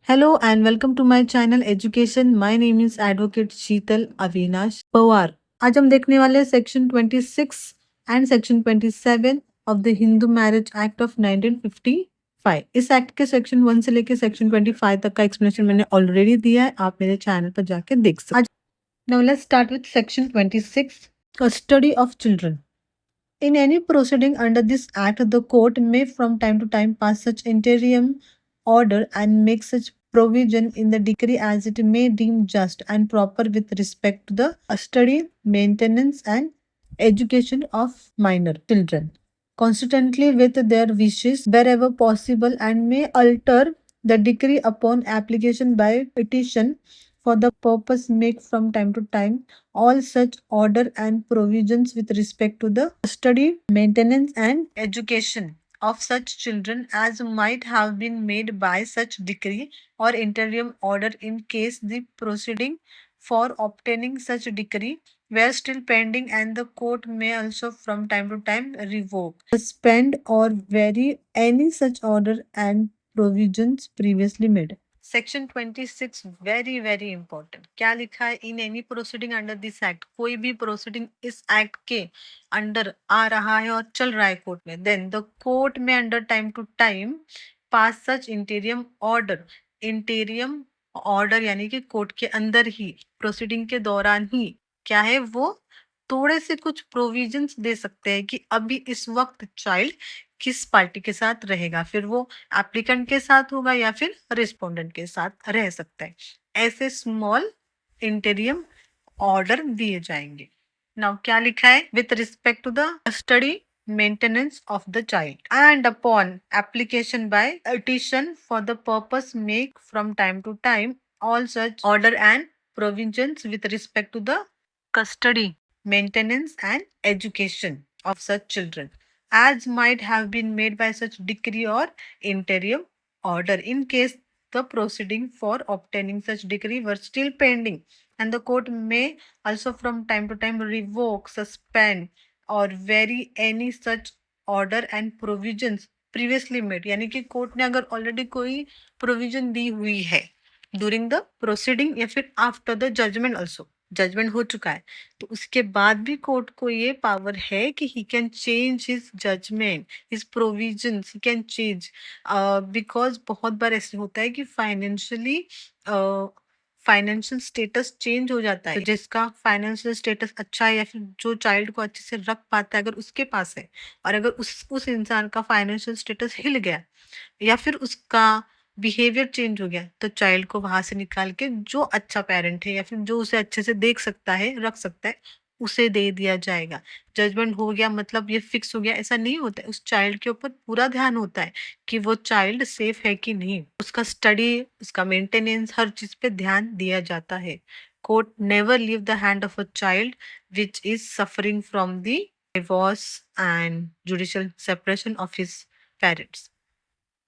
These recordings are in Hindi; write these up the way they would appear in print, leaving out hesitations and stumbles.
Hello and welcome to my channel Education. My name is Advocate Sheetal Avinash Pawar. आज हम देखने वाले हैं section 26 and section 27 of the Hindu marriage act of 1955। इस एक्ट के सेक्शन 1 से लेके सेक्शन 25 तक का एक्सप्लेनेशन मैंने ऑलरेडी दिया है, आप मेरे चैनल पर जाके देख सकते हैं। Now let's start with section 26, custody of children. In any proceeding under this act, the court may from time to time pass such interim order and make such provision in the decree as it may deem just and proper with respect to the custody, maintenance, and education of minor children, consistently with their wishes wherever possible, and may alter the decree upon application by petition for the purpose make from time to time all such order and provisions with respect to the study, maintenance, and education of such children as might have been made by such decree or interim order in case the proceeding for obtaining such decree were still pending, and the court may also from time to time revoke, suspend, or vary any such order and provisions previously made. Section 26 very important. क्या लिखा है? In any proceeding under this act, कोई भी प्रोसीडिंग इस एक्ट के अंडर आ रहा है और चल रहा है कोर्ट में, देन द कोर्ट में under time to time pass such interim order. Interim order यानी कि कोर्ट के अंदर ही, प्रोसीडिंग के दौरान ही क्या है, वो थोड़े से कुछ प्रोविजंस दे सकते हैं कि अभी इस वक्त चाइल्ड किस पार्टी के साथ रहेगा, फिर वो एप्लीकेंट के साथ होगा या फिर रिस्पोंडेंट के साथ रह सकता है. ऐसे स्मॉल इंटीरियम ऑर्डर दिए जाएंगे. नाउ क्या लिखा है? With respect to the study maintenance of the child and upon application by petition for the purpose make from time to time all such order and provisions with respect to the custody, maintenance, and education of such children as might have been made by such decree or interim order in case the proceeding for obtaining such decree were still pending, and the court may also from time to time revoke, suspend, or vary any such order and provisions previously made. यानी कि कोर्ट ने अगर ऑलरेडी कोई प्रोविजन दी हुई है ड्यूरिंग द प्रोसीडिंग या फिर after the judgment, also judgment हो चुका है, तो उसके बाद भी कोर्ट को ये पावर है कि he can change his judgment, his provisions, he can change. Because बहुत बार ऐसे होता है कि फाइनेंशियल स्टेटस चेंज हो जाता है. तो जिसका फाइनेंशियल स्टेटस अच्छा है या फिर जो चाइल्ड को अच्छे से रख पाता है, अगर उसके पास है, और अगर उस इंसान का फाइनेंशियल स्टेटस हिल गया या फिर उसका बिहेवियर चेंज हो गया, तो चाइल्ड को वहां से निकाल के जो अच्छा पेरेंट है या फिर जो उसे अच्छे से देख सकता है, रख सकता है, उसे दे दिया जाएगा. जजमेंट हो गया मतलब ये फिक्स हो गया, ऐसा नहीं होता है. उस चाइल्ड के ऊपर पूरा ध्यान होता है कि वो चाइल्ड सेफ है कि नहीं, उसका स्टडी, उसका मेंटेनेंस, हर चीज पे ध्यान दिया जाता है. Court never leave the hand of a child which is suffering from the divorce and judicial separation of his parents,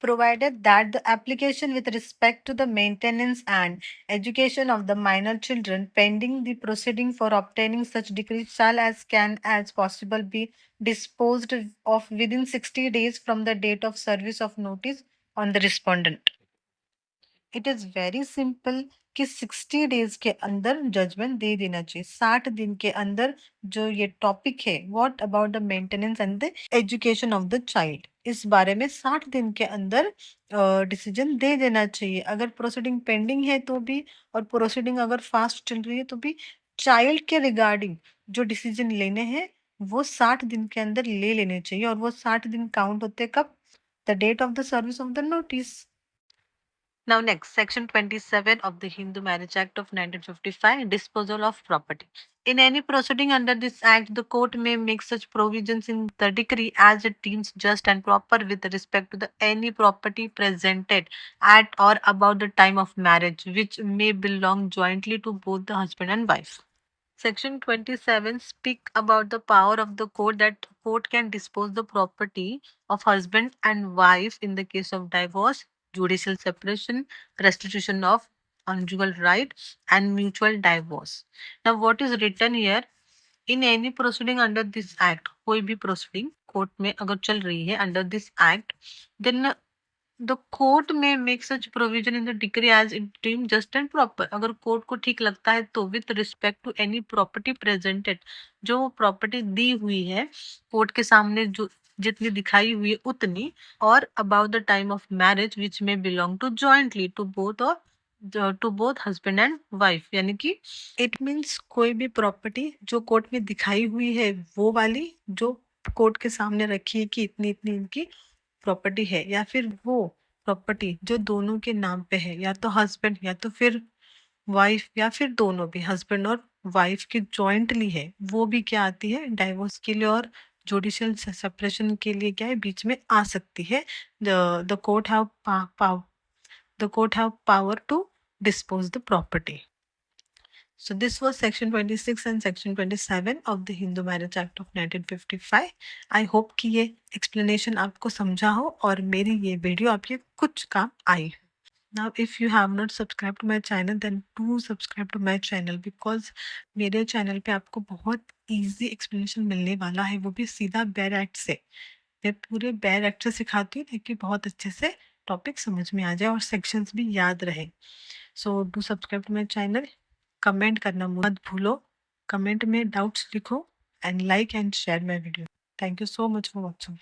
provided that the application with respect to the maintenance and education of the minor children pending the proceeding for obtaining such decree shall as can as possible be disposed of within 60 days from the date of service of notice on the respondent. It is very simple कि 60 डेज के अंदर जजमेंट दे देना चाहिए. 60 दिन के अंदर जो ये टॉपिक है, what about the maintenance and the education of the child, इस बारे में 60 दिन के अंदर डिसीजन दे देना चाहिए. अगर प्रोसीडिंग पेंडिंग है तो भी, और प्रोसीडिंग अगर फास्ट चल रही है तो भी, चाइल्ड के रिगार्डिंग जो डिसीजन लेने हैं वो 60 दिन के अंदर ले लेने चाहिए. और वो 60 दिन काउंट होते कब? The date of the service of the notice. Now next, section 27 of the Hindu Marriage Act of 1955, disposal of property. In any proceeding under this act, the court may make such provisions in the decree as it deems just and proper with respect to the any property presented at or about the time of marriage, which may belong jointly to both the husband and wife. Section 27 speak about the power of the court, that court can dispose the property of husband and wife in the case of divorce, judicial separation, restitution of conjugal right, and mutual divorce. Now what is written here? In any proceeding under this act, कोई भी proceeding कोर्ट में अगर चल रही है under this act, then the court में make such provision in the decree as it deem just and proper. अगर कोर्ट को ठीक लगता है तो with respect to any property presented, जो प्रॉपर्टी दी हुई है कोर्ट के सामने, जो जितनी दिखाई हुई है उतनी, और about the time of marriage which में belong to jointly to both, और to both husband and wife. यानी कि इट मीन्स कोई भी प्रॉपर्टी जो कोर्ट में दिखाई हुई है वो वाली, जो कोर्ट के सामने रखी है कि इतनी इतनी इनकी प्रॉपर्टी है, या फिर वो प्रॉपर्टी जो दोनों के नाम पे है, या तो हस्बैंड या तो फिर वाइफ, या फिर दोनों भी हस्बैंड और वाइफ की जॉइंटली है, वो भी क्या आती है डाइवोर्स के लिए और जुडिशियल सेपरेशन के लिए क्या है बीच में आ सकती है। The court have the court have power to dispose the property. So this was section 26 and section 27 of the Hindu Marriage Act of 1955. I hope कि ये explanation आपको समझा हो और मेरी ये वीडियो आपके कुछ काम आई हो. Now if you have not subscribed to my channel then do subscribe to my channel because मेरे चैनल पे आपको बहुत easy explanation मिलने वाला है, वो भी सीधा बेयर एक्ट से. मैं पूरे बेयर एक्ट से सिखाती हूँ ताकि बहुत अच्छे से टॉपिक समझ में आ जाए और सेक्शंस भी याद रहे. So do subscribe to my channel. Comment करना मत भूलो. कमेंट में डाउट्स लिखो and like and share my video. Thank you so much for watching.